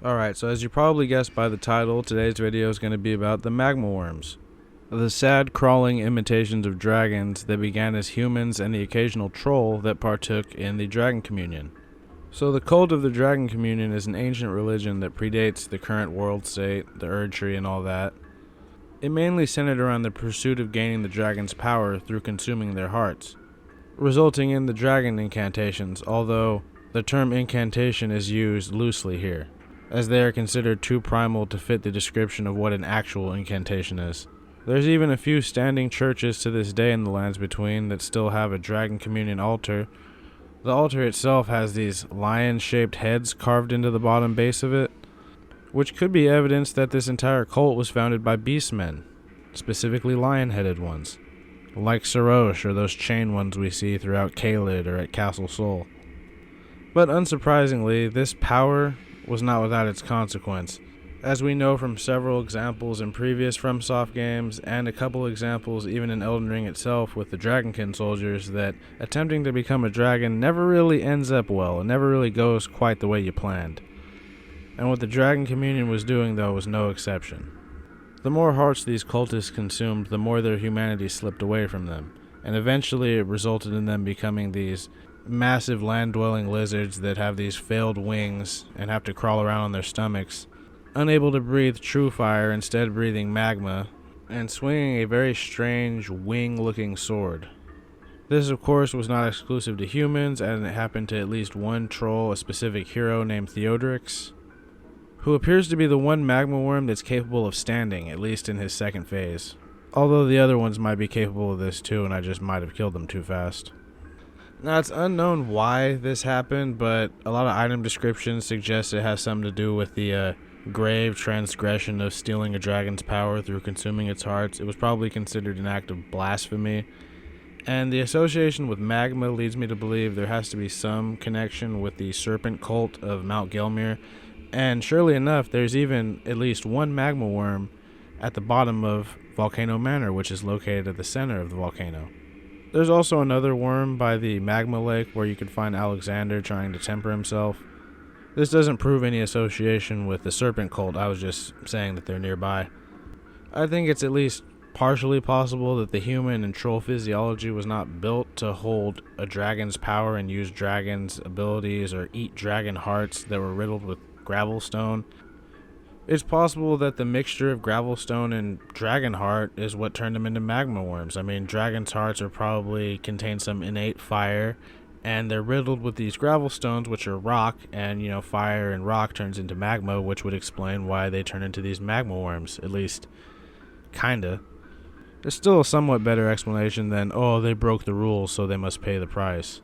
Alright, so as you probably guessed by the title, today's video is going to be about the Magma Wyrms. The sad, crawling imitations of dragons that began as humans and the occasional troll that partook in the Dragon Communion. So the cult of the Dragon Communion is an ancient religion that predates the current world state, the Erd Tree and all that. It mainly centered around the pursuit of gaining the dragon's power through consuming their hearts, resulting in the dragon incantations, although the term incantation is used loosely here, as they are considered too primal to fit the description of what an actual incantation is. There's even a few standing churches to this day in the lands between that still have a Dragon Communion altar. The altar itself has these lion-shaped heads carved into the bottom base of it, which could be evidence that this entire cult was founded by beastmen, specifically lion-headed ones, like Sarosh or those chain ones we see throughout Caelid or at Castle Sol. But unsurprisingly, this power was not without its consequence, as we know from several examples in previous FromSoft games, and a couple examples even in Elden Ring itself with the Dragonkin soldiers, that attempting to become a dragon never really ends up well. It never really goes quite the way you planned. And what the Dragon Communion was doing, though, was no exception. The more hearts these cultists consumed, the more their humanity slipped away from them, and eventually it resulted in them becoming these massive land-dwelling lizards that have these failed wings and have to crawl around on their stomachs, unable to breathe true fire, instead breathing magma, and swinging a very strange wing-looking sword. This, of course, was not exclusive to humans, and it happened to at least one troll, a specific hero named Theodorix, who appears to be the one magma worm that's capable of standing, at least in his second phase. Although the other ones might be capable of this too, and I just might have killed them too fast. Now, it's unknown why this happened, but a lot of item descriptions suggest it has something to do with the grave transgression of stealing a dragon's power through consuming its hearts. It was probably considered an act of blasphemy, and the association with magma leads me to believe there has to be some connection with the serpent cult of Mount Gelmir, and surely enough, there's even at least one magma worm at the bottom of Volcano Manor, which is located at the center of the volcano. There's also another worm by the magma lake where you could find Alexander trying to temper himself. This doesn't prove any association with the serpent cult, I was just saying that they're nearby. I think it's at least partially possible that the human and troll physiology was not built to hold a dragon's power and use dragon's abilities or eat dragon hearts that were riddled with gravelstone. It's possible that the mixture of gravelstone and dragon heart is what turned them into magma worms. I mean, dragon's hearts are probably contain some innate fire, and they're riddled with these gravelstones, which are rock, and fire and rock turns into magma, which would explain why they turn into these magma worms, at least kinda. It's still a somewhat better explanation than, oh, they broke the rules so they must pay the price.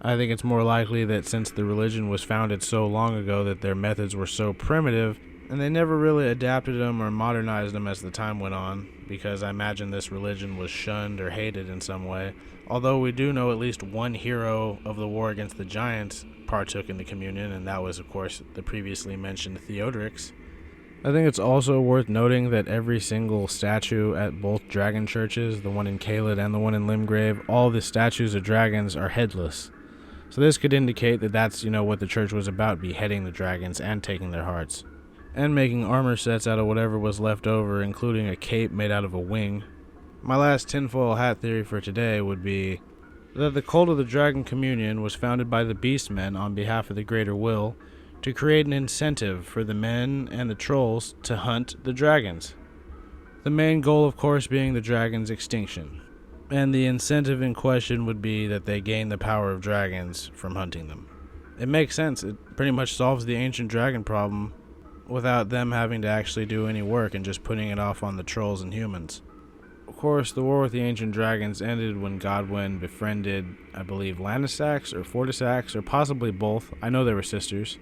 I think it's more likely that since the religion was founded so long ago that their methods were so primitive, and they never really adapted them or modernized them as the time went on, because I imagine this religion was shunned or hated in some way. Although we do know at least one hero of the war against the giants partook in the communion, and that was, of course, the previously mentioned Theodorix. I think it's also worth noting that every single statue at both dragon churches, the one in Caelid and the one in Limgrave, all the statues of dragons are headless. So this could indicate that that's, what the church was about, beheading the dragons and taking their hearts, and making armor sets out of whatever was left over, including a cape made out of a wing. My last tinfoil hat theory for today would be that the cult of the Dragon Communion was founded by the beastmen on behalf of the Greater Will to create an incentive for the men and the trolls to hunt the dragons. The main goal, of course, being the dragon's extinction. And the incentive in question would be that they gain the power of dragons from hunting them. It makes sense. It pretty much solves the ancient dragon problem without them having to actually do any work and just putting it off on the trolls and humans. Of course, the war with the ancient dragons ended when Godwyn befriended, I believe, Lanisax or Fortisax, or possibly both. I know they were sisters.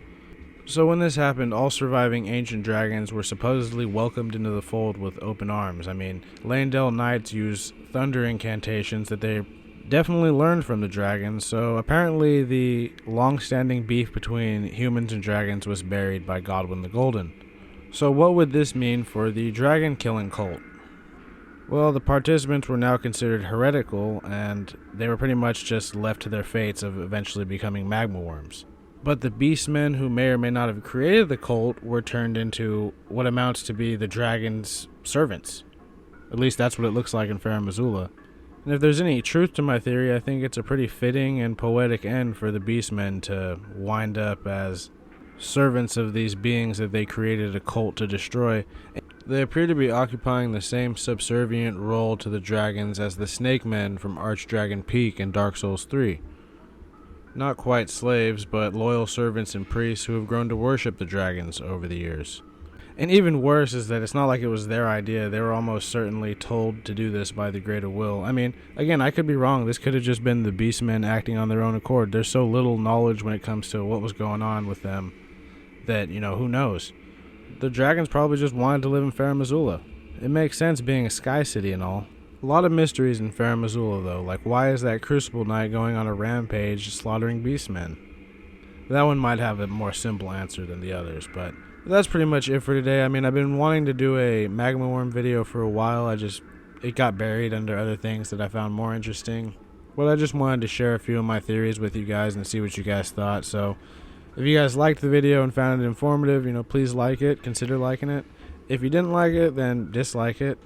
So when this happened, all surviving ancient dragons were supposedly welcomed into the fold with open arms. I mean, Leyndell knights use thunder incantations that they definitely learned from the dragons, so apparently the long-standing beef between humans and dragons was buried by Godwyn the Golden. So what would this mean for the dragon-killing cult? Well, the participants were now considered heretical, and they were pretty much just left to their fates of eventually becoming magma worms. But the beastmen who may or may not have created the cult were turned into what amounts to be the dragon's servants. At least that's what it looks like in Farum Azula. And if there's any truth to my theory, I think it's a pretty fitting and poetic end for the beastmen to wind up as servants of these beings that they created a cult to destroy. They appear to be occupying the same subservient role to the dragons as the snake men from Archdragon Peak in Dark Souls 3. Not quite slaves, but loyal servants and priests who have grown to worship the dragons over the years. And even worse is that it's not like it was their idea. They were almost certainly told to do this by the greater will. I mean, again, I could be wrong. This could have just been the beastmen acting on their own accord. There's so little knowledge when it comes to what was going on with them that, who knows? The dragons probably just wanted to live in Farum Azula. It makes sense being a sky city and all. A lot of mysteries in Farum Azula, though, like why is that Crucible Knight going on a rampage slaughtering beastmen? That one might have a more simple answer than the others, but that's pretty much it for today. I mean, I've been wanting to do a Magma Wyrm video for a while. It got buried under other things that I found more interesting. But I just wanted to share a few of my theories with you guys and see what you guys thought. So if you guys liked the video and found it informative, please like it, consider liking it. If you didn't like it, then dislike it.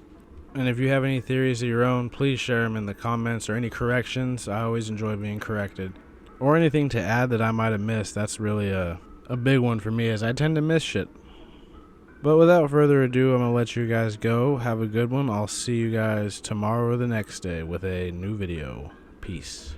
And if you have any theories of your own, please share them in the comments or any corrections. I always enjoy being corrected. Or anything to add that I might have missed. That's really a big one for me, as I tend to miss shit. But without further ado, I'm going to let you guys go. Have a good one. I'll see you guys tomorrow or the next day with a new video. Peace.